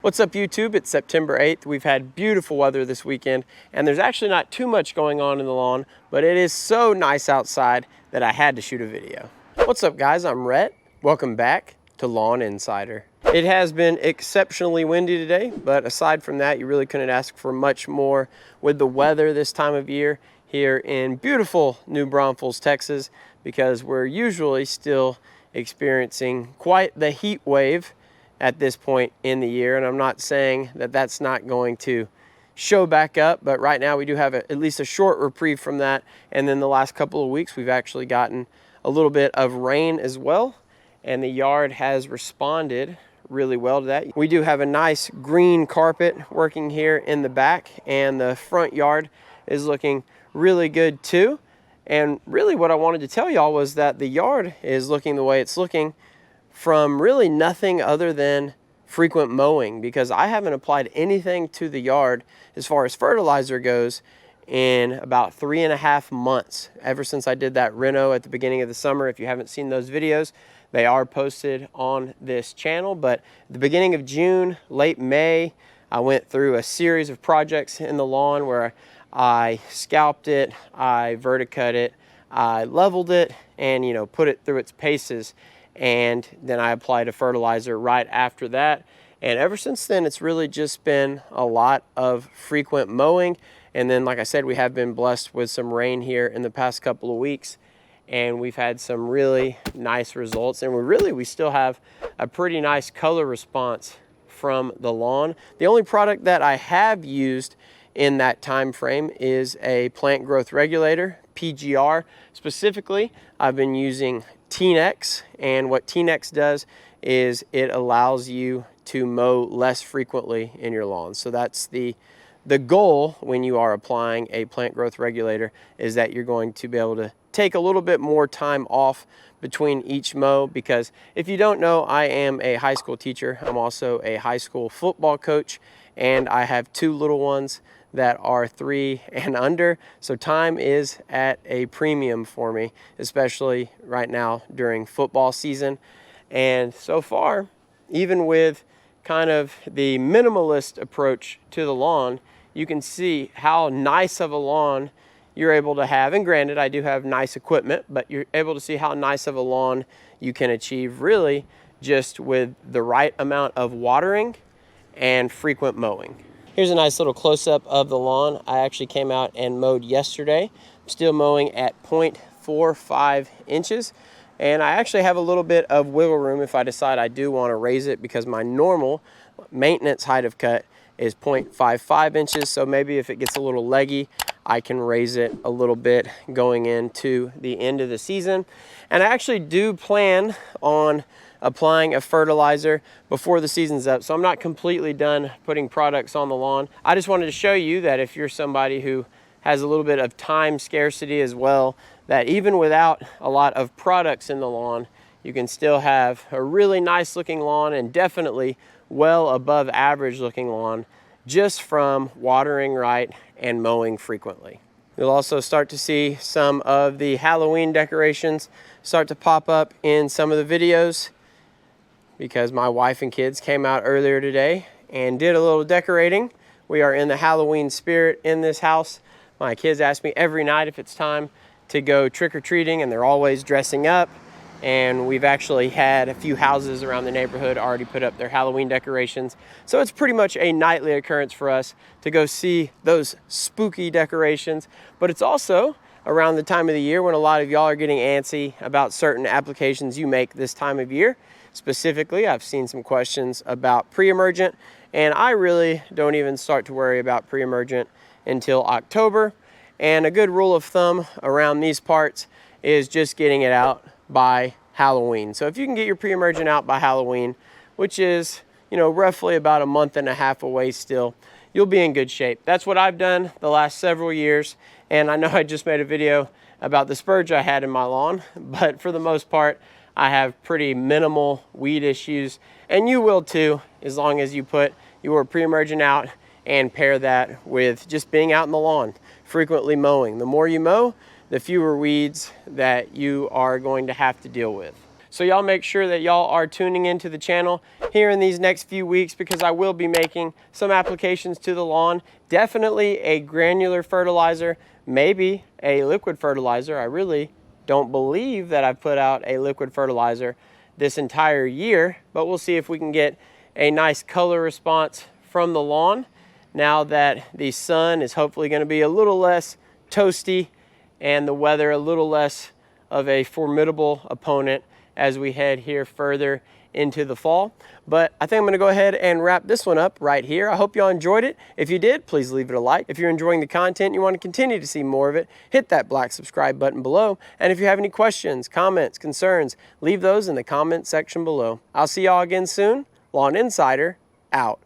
What's up YouTube? It's September 8th. We've had beautiful weather this weekend and there's actually not too much going on in the lawn, but it is so nice outside that I had to shoot a video. What's up guys? I'm Rhett. Welcome back to Lawn Insider. It has been exceptionally windy today, but aside from that, you really couldn't ask for much more with the weather this time of year here in beautiful New Braunfels, Texas, because we're usually still experiencing quite the heat wave at this point in the year. And I'm not saying that that's not going to show back up, but right now we do have at least a short reprieve from that. And then the last couple of weeks, we've actually gotten a little bit of rain as well. And the yard has responded really well to that. We do have a nice green carpet working here in the back, and the front yard is looking really good too. And really what I wanted to tell y'all was that the yard is looking the way it's looking from really nothing other than frequent mowing, because I haven't applied anything to the yard as far as fertilizer goes in about 3.5 months, ever since I did that reno at the beginning of the summer. If you haven't seen those videos, they are posted on this channel. But at the beginning of June, late May, I went through a series of projects in the lawn where I scalped it, I verticut it, I leveled it, and put it through its paces. And then I applied a fertilizer right after that. And ever since then, it's really just been a lot of frequent mowing. And then, like I said, we have been blessed with some rain here in the past couple of weeks. And we've had some really nice results. And we still have a pretty nice color response from the lawn. The only product that I have used in that time frame is a plant growth regulator, PGR. Specifically, I've been using Temps, and what Temps does is it allows you to mow less frequently in your lawn. So that's the goal when you are applying a plant growth regulator, is that you're going to be able to take a little bit more time off between each mow. Because if you don't know, I am a high school teacher. I'm also a high school football coach, and I have 2 little ones that are 3 and under. So time is at a premium for me, especially right now during football season. And so far, even with kind of the minimalist approach to the lawn, you can see how nice of a lawn you're able to have. And granted, I do have nice equipment, but you're able to see how nice of a lawn you can achieve really just with the right amount of watering and frequent mowing. Here's a nice little close-up of the lawn. I actually came out and mowed yesterday. I'm still mowing at 0.45 inches. And I actually have a little bit of wiggle room if I decide I do want to raise it, because my normal maintenance height of cut is 0.55 inches. So maybe if it gets a little leggy, I can raise it a little bit going into the end of the season. And I actually do plan on applying a fertilizer before the season's up. So I'm not completely done putting products on the lawn. I just wanted to show you that if you're somebody who has a little bit of time scarcity as well, that even without a lot of products in the lawn, you can still have a really nice looking lawn, and definitely well above average looking lawn, just from watering right and mowing frequently. You'll also start to see some of the Halloween decorations start to pop up in some of the videos, because my wife and kids came out earlier today and did a little decorating. We are in the Halloween spirit in this house. My kids ask me every night if it's time to go trick-or-treating, and they're always dressing up. And we've actually had a few houses around the neighborhood already put up their Halloween decorations. So it's pretty much a nightly occurrence for us to go see those spooky decorations. But it's also around the time of the year when a lot of y'all are getting antsy about certain applications you make this time of year. Specifically, I've seen some questions about pre-emergent, and I really don't even start to worry about pre-emergent until October. And a good rule of thumb around these parts is just getting it out by Halloween. So if you can get your pre-emergent out by Halloween, which is, roughly about 1.5 months away still, you'll be in good shape. That's what I've done the last several years. And I know I just made a video about the spurge I had in my lawn, but for the most part, I have pretty minimal weed issues, and you will too, as long as you put your pre-emergent out and pair that with just being out in the lawn, frequently mowing. The more you mow, the fewer weeds that you are going to have to deal with. So y'all make sure that y'all are tuning into the channel here in these next few weeks because I will be making some applications to the lawn. Definitely a granular fertilizer, maybe a liquid fertilizer. I really don't believe that I've put out a liquid fertilizer this entire year, but we'll see if we can get a nice color response from the lawn now that the sun is hopefully going to be a little less toasty and the weather a little less of a formidable opponent as we head here further into the fall. But I think I'm going to go ahead and wrap this one up right here. I hope y'all enjoyed it. If you did, please leave it a like. If you're enjoying the content and you want to continue to see more of it, hit that black subscribe button below. And if you have any questions, comments, concerns, leave those in the comment section below. I'll see y'all again soon. Lawn Insider out.